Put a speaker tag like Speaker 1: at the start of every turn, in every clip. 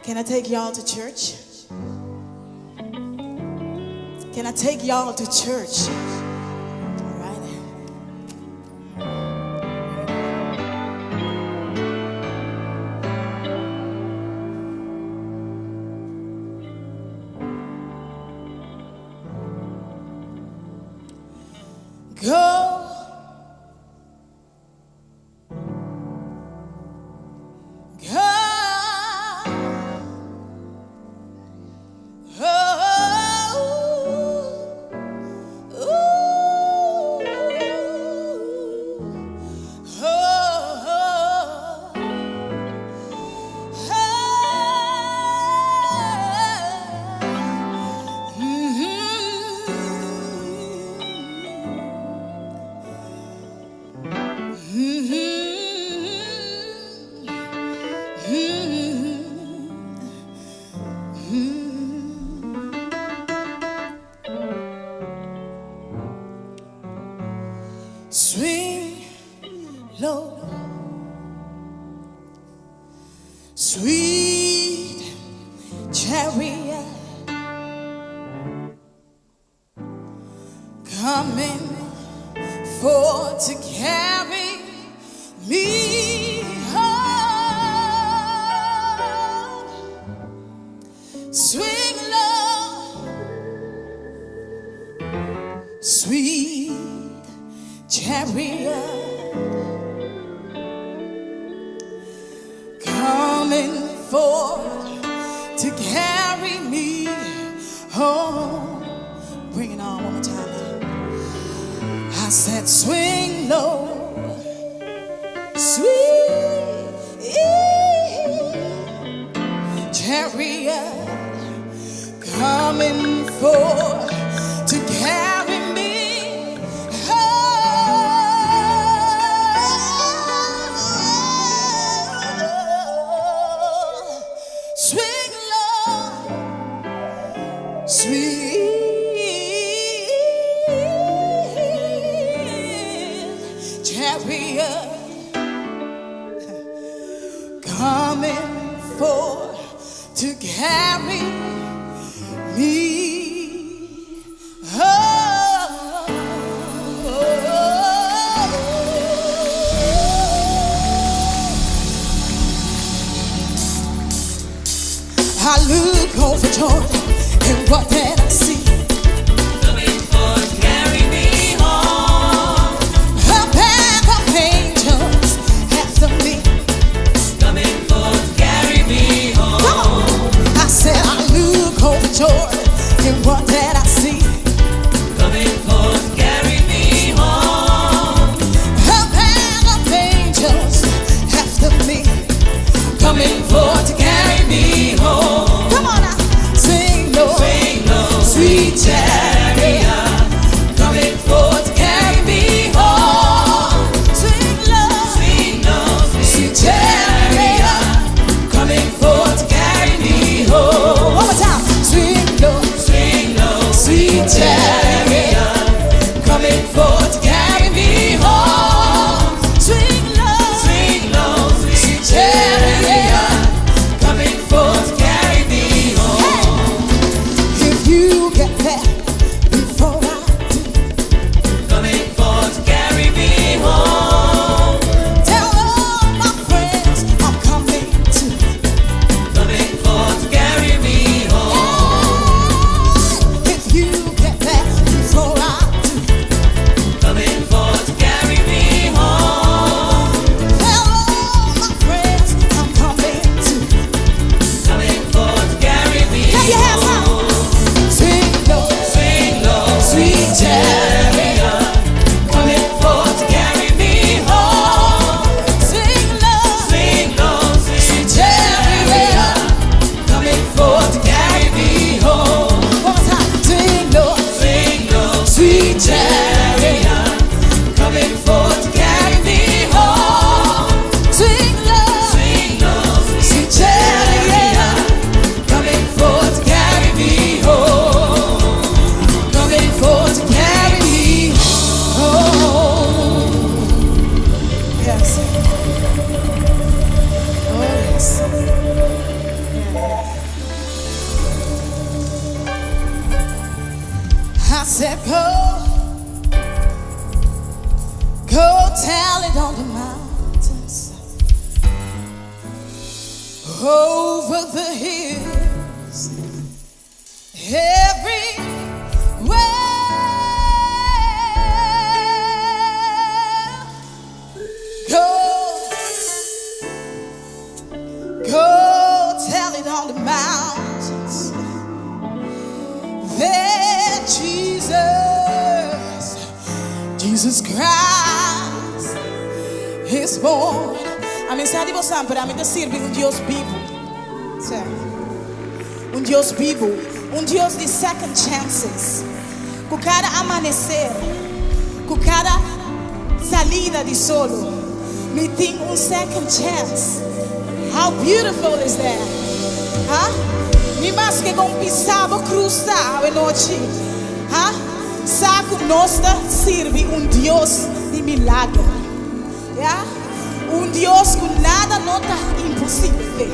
Speaker 1: Can I take y'all to church? Can I take y'all to church? All right. Go. Swing low, sweet chariot, coming for to carry me home. Swing low, sweet chariot, coming forth to carry me home. Bring it on one more time. I said, swing low, sweet chariot, coming forth to carry me. Swing low, sweet chariot, coming forth to carry me home. I look over Jordan, and what did I see?
Speaker 2: Coming forth, carry me home.
Speaker 1: A pack of angels after me.
Speaker 2: Coming forth, carry me home.
Speaker 1: Come on. I said, I look over Jordan, and what did I see?
Speaker 2: Coming forth, carry me home.
Speaker 1: A pack of angels after me.
Speaker 2: Coming forth to carry me home.
Speaker 1: Come on now, sing low,
Speaker 2: Swing low,
Speaker 1: sweet tell it on the mountains, over the hills, everywhere. Go tell it on the mountains that Jesus Christ is born. A mensagem de você para mim servir Deus vivo, Deus vivo, Deus de second chances. Com cada amanhecer, com cada salida de solo, me tem second chance. How beautiful is that? Mi mas que com pisava cruza a noite. Saco nostra serve Deus de milagre. Deus com nada não está impossível.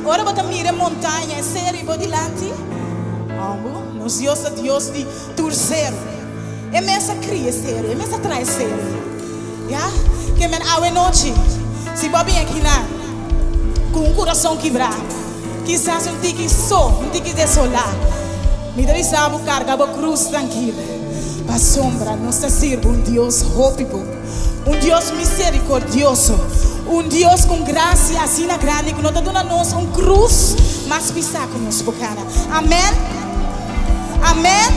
Speaker 1: Ora bota mira montanha, sério por dilante. Nos Deus é Deus de torcer. É messa cria sério, é messa traz sério. Que men a noite, se bobe aqui lá, com coração quebrado, quizás tique desolar. Me deve saber carga a cruz tranquila. Para sombra, nos sirve Deus hopeable, Deus misericordioso, Deus com graça assim na grande que não está dando nós cruz, mas pisar com nós bocana. Amen. Amen.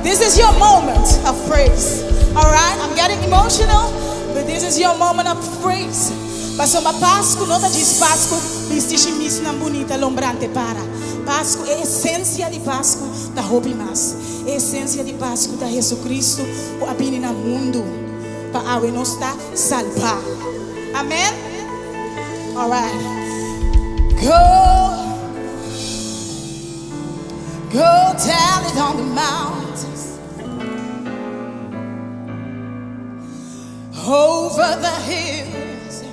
Speaker 1: This is your moment of praise. All right, I'm getting emotional, but this is your moment of praise. Passou uma Páscoa, não está diz Páscoa, viste mis na bonita lombrante para. Páscoa é a essência de Páscoa da roupa mais. É a essência de Páscoa da Jesus Cristo, o abine no mundo, para a nos está salvar. Amém? All right. Go tell it on the mountains, over the hills,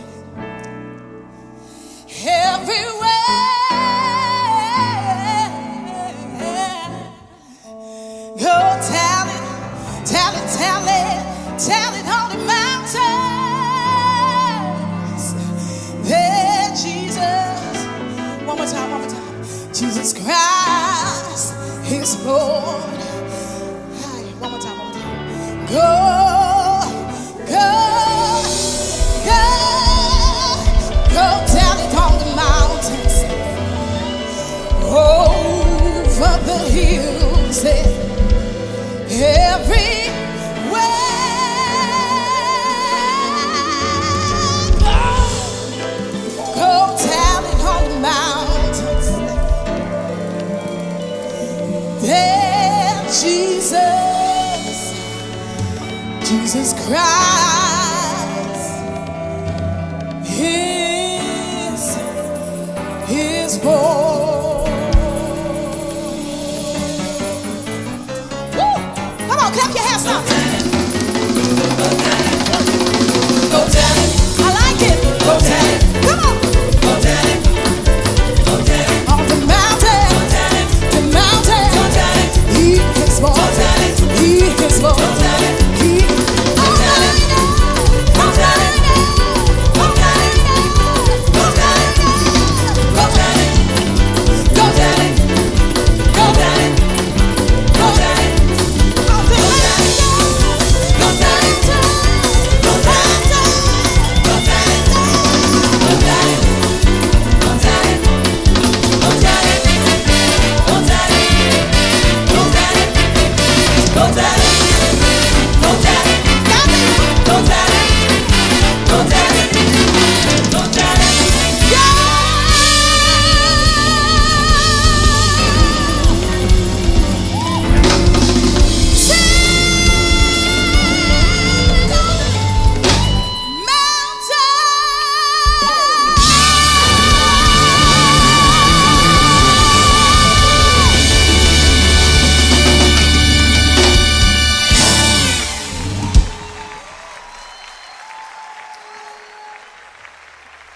Speaker 1: everywhere. Go tell it on the mountains that Jesus, one more time, Jesus Christ is Lord. One more time. Go tell it on the mountains, over the hills, everywhere. Go tell it on the mountains that Jesus Christ